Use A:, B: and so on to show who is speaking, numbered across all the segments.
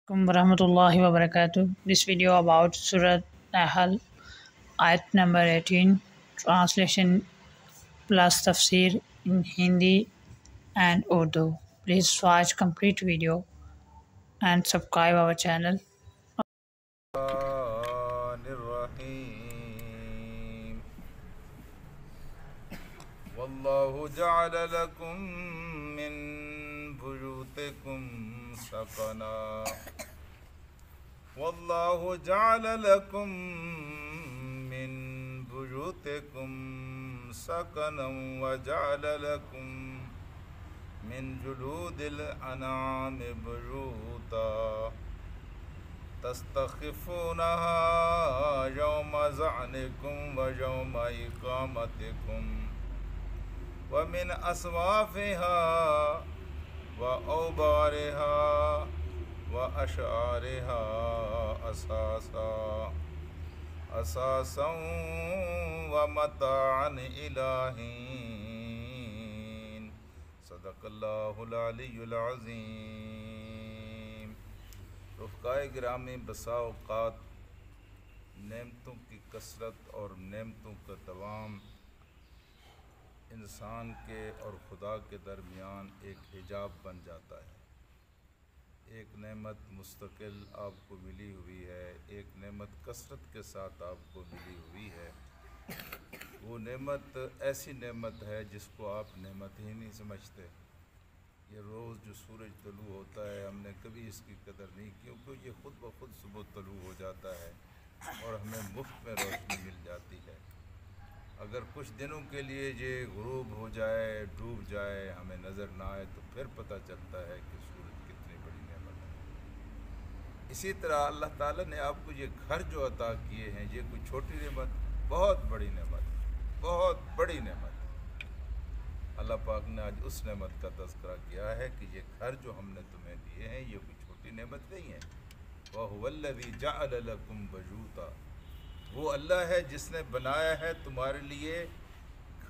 A: Warahmatullahi wabarakatuh. This video about Surah Nahl, ayat number 18, translation plus tafsir in Hindi and Urdu. Please watch complete video and subscribe our channel.
B: الرحمن الرحيم والله جعل لكم من بيوتكم سكنا والله جعل لكم من بيوتكم سكنا وجعل لكم من جلود الأنعام بيوتا تستخفونها يوم ظعنكم ويوم إقامتكم ومن أصوافها وأوبارها وأشعارها أساسا ومتاعا إلى حين صدق الله العلي العظيم. رفقائے گرامی، بسا اوقات نعمتوں کی کثرت اور نعمتوں کا دوام انسان کے اور خدا کے درمیان ایک حجاب بن جاتا ہے. ایک نعمت مستقل آپ کو ملی ہوئی ہے، ایک نعمت کثرت کے ساتھ آپ کو ملی ہوئی ہے. وہ نعمت ایسی نعمت ہے جس کو آپ نعمت ہی نہیں سمجھتے. یہ روز جو سورج طلوع ہوتا ہے، ہم نے کبھی اس کی قدر نہیں کی، کیونکہ یہ خود بخود صبح طلوع ہو جاتا ہے اور ہمیں مفت میں روشنی مل جاتی ہے. اگر کچھ دنوں کے لیے یہ غروب ہو جائے، ڈوب جائے، ہمیں نظر نہ آئے، تو پھر پتہ چلتا ہے کہ سورج کتنی بڑی نعمت ہے. اسی طرح اللہ تعالیٰ نے آپ کو یہ گھر جو عطا کیے ہیں، یہ کوئی چھوٹی نعمت، بہت بڑی نعمت ہے، بہت بڑی نعمت ہے. اللہ پاک نے آج اس نعمت کا تذکرہ کیا ہے کہ یہ گھر جو ہم نے تمہیں دیے ہیں یہ کوئی چھوٹی نعمت نہیں ہے. وَهُوَ الَّذِي جَعَلَ لَكُمْ بَيُوتًا، وہ اللہ ہے جس نے بنایا ہے تمہارے لیے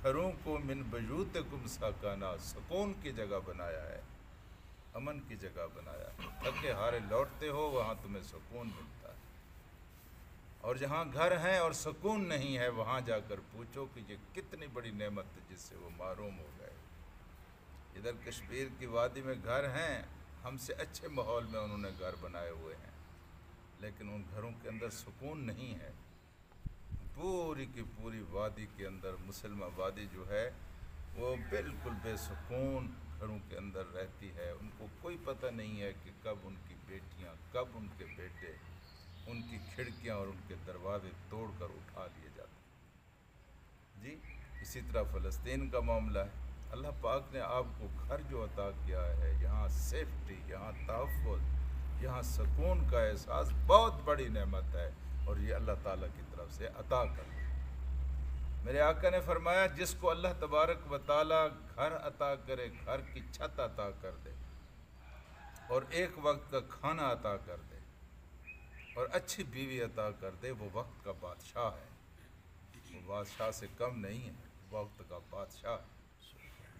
B: گھروں کو، من بیوتکم سکنا، سکون کی جگہ بنایا ہے، امن کی جگہ بنایا ہے. تھکے ہارے لوٹتے ہو وہاں تمہیں سکون ملتا ہے، اور جہاں گھر ہیں اور سکون نہیں ہے وہاں جا کر پوچھو کہ یہ کتنی بڑی نعمت ہے جس سے وہ محروم ہو گئے. ادھر کشمیر کی وادی میں گھر ہیں، ہم سے اچھے ماحول میں انہوں نے گھر بنائے ہوئے ہیں، لیکن ان گھروں کے اندر سکون نہیں ہے. پوری کی پوری وادی کے اندر مسلمہ وادی جو ہے وہ بالکل بے سکون گھروں کے اندر رہتی ہے. ان کو کوئی پتہ نہیں ہے کہ کب ان کی بیٹیاں، کب ان کے بیٹے ان کی کھڑکیاں اور ان کے دروازے توڑ کر اٹھا لیے جاتے ہیں. جی اسی طرح فلسطین کا معاملہ ہے. اللہ پاک نے آپ کو گھر جو عطا کیا ہے، یہاں سیفٹی، یہاں تحفظ، یہاں سکون کا احساس بہت بڑی نعمت ہے، اور یہ اللہ تعالیٰ کی طرف سے عطا کر دی. میرے آقا نے فرمایا جس کو اللہ تبارک و تعالیٰ گھر عطا کرے، گھر کی چھت عطا کر دے، اور ایک وقت کا کھانا عطا کر دے، اور اچھی بیوی عطا کر دے، وہ وقت کا بادشاہ ہے. وہ بادشاہ سے کم نہیں ہے، وقت کا بادشاہ ہے.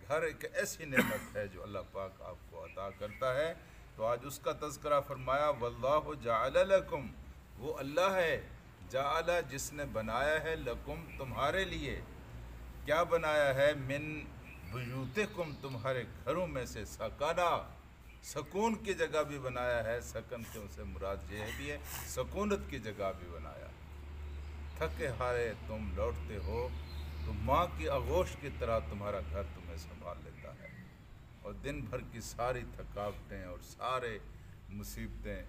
B: گھر ایک ایسی نعمت ہے جو اللہ پاک آپ کو عطا کرتا ہے. تو آج اس کا تذکرہ فرمایا واللہ جعل لکم، وہ اللہ ہے جعل جس نے بنایا ہے، لکم تمہارے لیے. کیا بنایا ہے؟ من بیوتکم، تمہارے گھروں میں سے، سکنا، سکون کی جگہ بھی بنایا ہے. سکن سے مراد یہ بھی ہے سکونت کی جگہ بھی بنایا. تھکے ہارے تم لوٹتے ہو تو ماں کی آغوش کی طرح تمہارا گھر تمہیں سنبھال لیتا ہے، اور دن بھر کی ساری تھکاوٹیں اور سارے مصیبتیں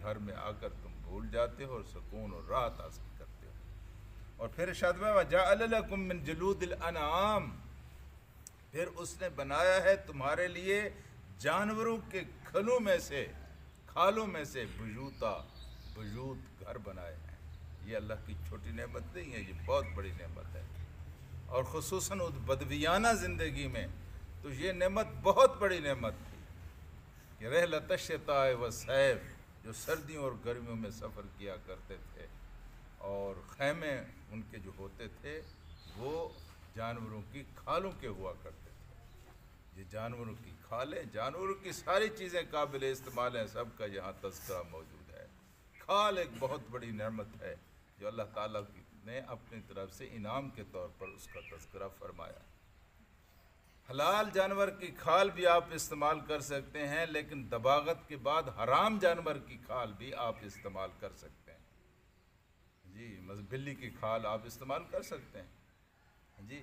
B: گھر میں آ کر تم بھول جاتے ہو اور سکون اور راحت حاصل کرتے ہو. اور پھر ارشاد میں وَجَعَلَ لَكُم مِّن جُلُودِ الْأَنْعَامِ، پھر اس نے بنایا ہے تمہارے لیے جانوروں کے کھلوں میں سے، کھالوں میں سے، بیوتا، بیوت، گھر بنائے ہیں. یہ اللہ کی چھوٹی نعمت نہیں ہے، یہ بہت بڑی نعمت ہے. اور خصوصاً بدویانہ زندگی میں تو یہ نعمت بہت بڑی نعمت تھی کہ رحلۃ الشتاء والصیف، جو سردیوں اور گرمیوں میں سفر کیا کرتے تھے، اور خیمے ان کے جو ہوتے تھے وہ جانوروں کی کھالوں کے ہوا کرتے تھے. یہ جانوروں کی کھالیں، جانوروں کی ساری چیزیں قابل استعمال ہیں، سب کا یہاں تذکرہ موجود ہے۔ کھال ایک بہت بڑی نعمت ہے جو اللہ تعالیٰ نے اپنی طرف سے انعام کے طور پر اس کا تذکرہ فرمایا۔ حلال جانور کی کھال بھی آپ استعمال کر سکتے ہیں، لیکن دباغت کے بعد حرام جانور کی کھال بھی آپ استعمال کر سکتے ہیں۔ جی بلی کی کھال آپ استعمال کر سکتے ہیں۔ جی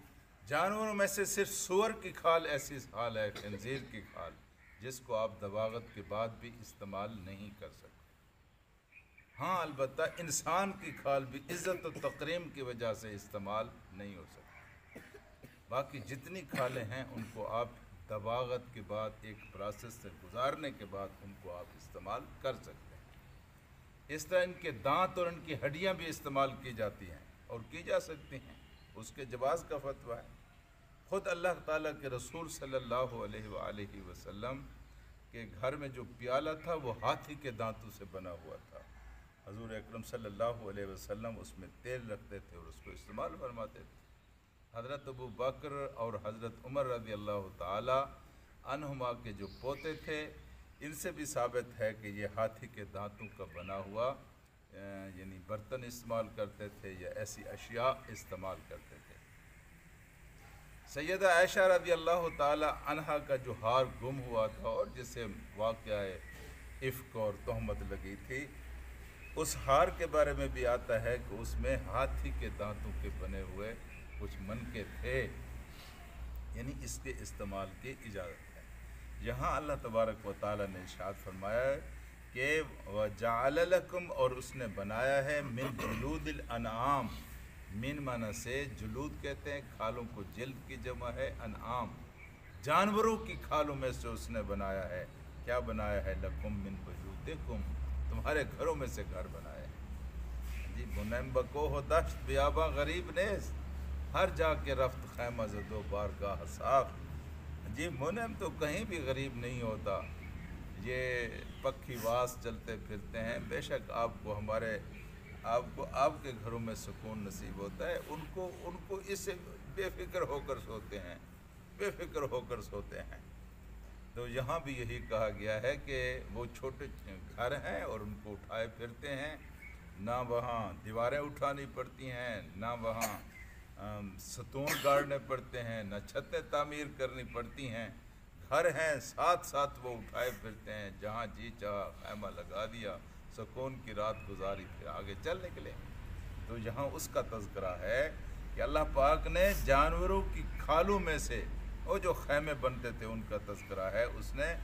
B: جانوروں میں سے صرف سور کی کھال ایسی کھال ہے، خنزیر کی کھال، جس کو آپ دباغت کے بعد بھی استعمال نہیں کر سکتے۔ ہاں البتہ انسان کی کھال بھی عزت و تکریم کی وجہ سے استعمال نہیں ہو سکتی۔ باقی جتنی کھالیں ہیں ان کو آپ دباغت کے بعد ایک پروسیس سے گزارنے کے بعد ان کو آپ استعمال کر سکتے ہیں۔ اس طرح ان کے دانت اور ان کی ہڈیاں بھی استعمال کی جاتی ہیں اور کی جا سکتی ہیں، اس کے جواز کا فتویٰ ہے۔ خود اللہ تعالیٰ کے رسول صلی اللہ علیہ وآلہ وسلم کے گھر میں جو پیالہ تھا وہ ہاتھی کے دانتوں سے بنا ہوا تھا۔ حضور اکرم صلی اللہ علیہ وسلم اس میں تیل رکھتے تھے اور اس کو استعمال فرماتے تھے۔ حضرت ابو بکر اور حضرت عمر رضی اللہ تعالی عنہما کے جو پوتے تھے، ان سے بھی ثابت ہے کہ یہ ہاتھی کے دانتوں کا بنا ہوا یعنی برتن استعمال کرتے تھے یا ایسی اشیاء استعمال کرتے تھے۔ سیدہ عائشہ رضی اللہ تعالی عنہا کا جو ہار گم ہوا تھا اور جسے واقعہ افک اور تہمت لگی تھی، اس ہار کے بارے میں بھی آتا ہے کہ اس میں ہاتھی کے دانتوں کے بنے ہوئے کچھ منکے تھے، یعنی اس کے استعمال کی اجازت ہے۔ یہاں اللہ تبارک و تعالی نے ارشاد فرمایا ہے کہ وَجَعَلَ لَكُمْ، اور اس نے بنایا ہے من جلود الانعام، من معنی سے جلود کہتے ہیں کھالوں کو، جلد کی جمع ہے انعام، جانوروں کی کھالوں میں سے اس نے بنایا ہے۔ کیا بنایا ہے؟ لَكُمْ مِن بُيُوتِكُمْ، تمہارے گھروں میں سے گھر بنائے ہیں۔ جی منم بکو ہو دشت بیاباں غریب نیز، ہر جا کے رفت خیمہ زدو بارگاہ صاف۔ جی منم تو کہیں بھی غریب نہیں ہوتا، یہ پکھی واس چلتے پھرتے ہیں، بے شک آپ کو آپ کے گھروں میں سکون نصیب ہوتا ہے، ان کو اس سے بے فکر ہو کر سوتے ہیں، بے فکر ہو کر سوتے ہیں۔ تو یہاں بھی یہی کہا گیا ہے کہ وہ چھوٹے گھر ہیں اور ان کو اٹھائے پھرتے ہیں، نہ وہاں دیواریں اٹھانی پڑتی ہیں، نہ وہاں ستون گاڑنے پڑتے ہیں، نہ چھتیں تعمیر کرنی پڑتی ہیں، گھر ہیں ساتھ ساتھ وہ اٹھائے پھرتے ہیں، جہاں جی چاہا خیمہ لگا دیا، سکون کی رات گزاری، پھر آگے چل نکلے۔ تو یہاں اس کا تذکرہ ہے کہ اللہ پاک نے جانوروں کی کھالوں میں سے وہ جو خیمے بنتے تھے ان کا تذکرہ ہے، اس نے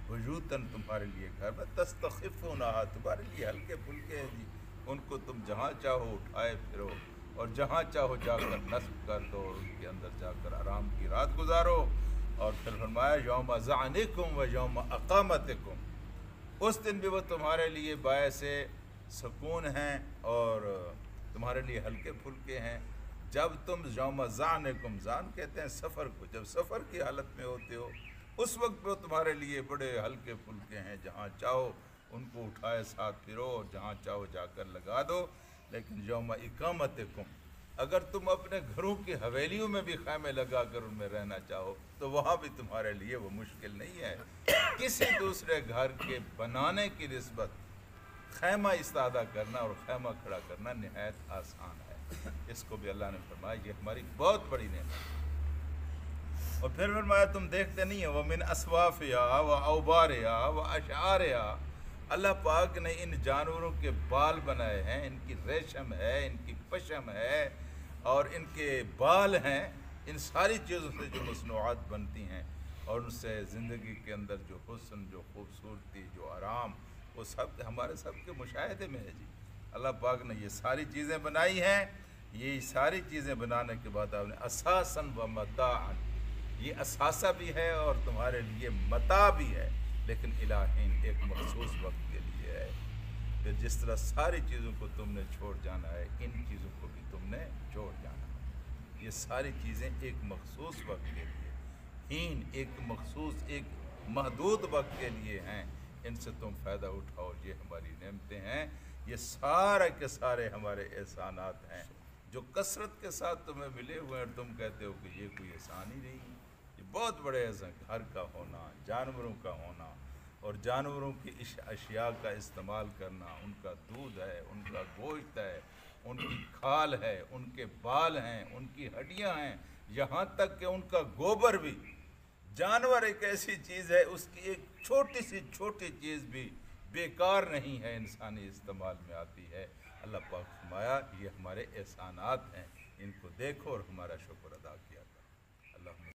B: بیوتن تمہارے لیے گھر میں تستخفونہا، تمہارے لیے ہلکے پھلکے ہیں جی، ان کو تم جہاں چاہو اٹھائے پھرو اور جہاں چاہو جا کر نصب کر دو اور ان کے اندر جا کر آرام کی رات گزارو۔ اور پھر فرمایا یوم ظعنکم و یوم اقامتکم، اس دن بھی وہ تمہارے لیے باعث سکون ہیں اور تمہارے لیے ہلکے پھلکے ہیں، جب تم یوم ظعنکم، ظعن کہتے ہیں سفر کو، جب سفر کی حالت میں ہوتے ہو اس وقت وہ تمہارے لیے بڑے ہلکے پھلکے ہیں، جہاں چاہو ان کو اٹھائے ساتھ پھرو اور جہاں چاہو جا کر لگا دو۔ لیکن یوم اقامتکم، اگر تم اپنے گھروں کی حویلیوں میں بھی خیمے لگا کر ان میں رہنا چاہو تو وہاں بھی تمہارے لیے وہ مشکل نہیں ہے۔ کسی دوسرے گھر کے بنانے کی نسبت خیمہ استادہ کرنا اور خیمہ کھڑا کرنا نہایت آسان ہے، اس کو بھی اللہ نے فرمایا یہ ہماری بہت بڑی نعمت ہے۔ اور پھر فرمایا تم دیکھتے نہیں ہو وَمِنْ أَصْوَافِهَا وَأَوْبَارِهَا وَأَشْعَارِهَا، اللہ پاک نے ان جانوروں کے بال بنائے ہیں، ان کی ریشم ہے، ان کی پشم ہے اور ان کے بال ہیں، ان ساری چیزوں سے جو مصنوعات بنتی ہیں اور ان سے زندگی کے اندر جو حسن، جو خوبصورتی، جو آرام، وہ سب ہمارے سب کے مشاہدے میں ہے جی۔ اللہ پاک نے یہ ساری چیزیں بنائی ہیں، یہ ساری چیزیں بنانے کے بعد آپ نے اساساً و متاعاً، یہ اثاثہ بھی ہے اور تمہارے لیے متاع بھی ہے، لیکن الہین ایک مخصوص وقت کے لیے ہے۔ پھر جس طرح ساری چیزوں کو تم نے چھوڑ جانا ہے، ان چیزوں کو بھی تم نے چھوڑ جانا ہے۔ یہ ساری چیزیں ایک مخصوص وقت کے لیے، ہین ایک مخصوص ایک محدود وقت کے لیے ہیں، ان سے تم فائدہ اٹھاؤ، یہ ہماری نعمتیں ہیں، یہ سارے کے سارے ہمارے احسانات ہیں جو کثرت کے ساتھ تمہیں ملے ہوئے ہیں اور تم کہتے ہو کہ یہ کوئی احسان ہی نہیں ہے، یہ بہت بڑے احسان، گھر کا ہونا، جانوروں کا ہونا، اور جانوروں کی اشیاء کا استعمال کرنا، ان کا دودھ ہے، ان کا گوشت ہے، ان کی کھال ہے، ان کے بال ہیں، ان کی ہڈیاں ہیں، یہاں تک کہ ان کا گوبر بھی۔ جانور ایک ایسی چیز ہے، اس کی ایک چھوٹی سی چھوٹی چیز بھی بیکار نہیں ہے، انسانی استعمال میں آتی ہے۔ اللہ پاک فرمایا یہ ہمارے احسانات ہیں، ان کو دیکھو اور ہمارا شکر ادا کیا کرو۔ اللہ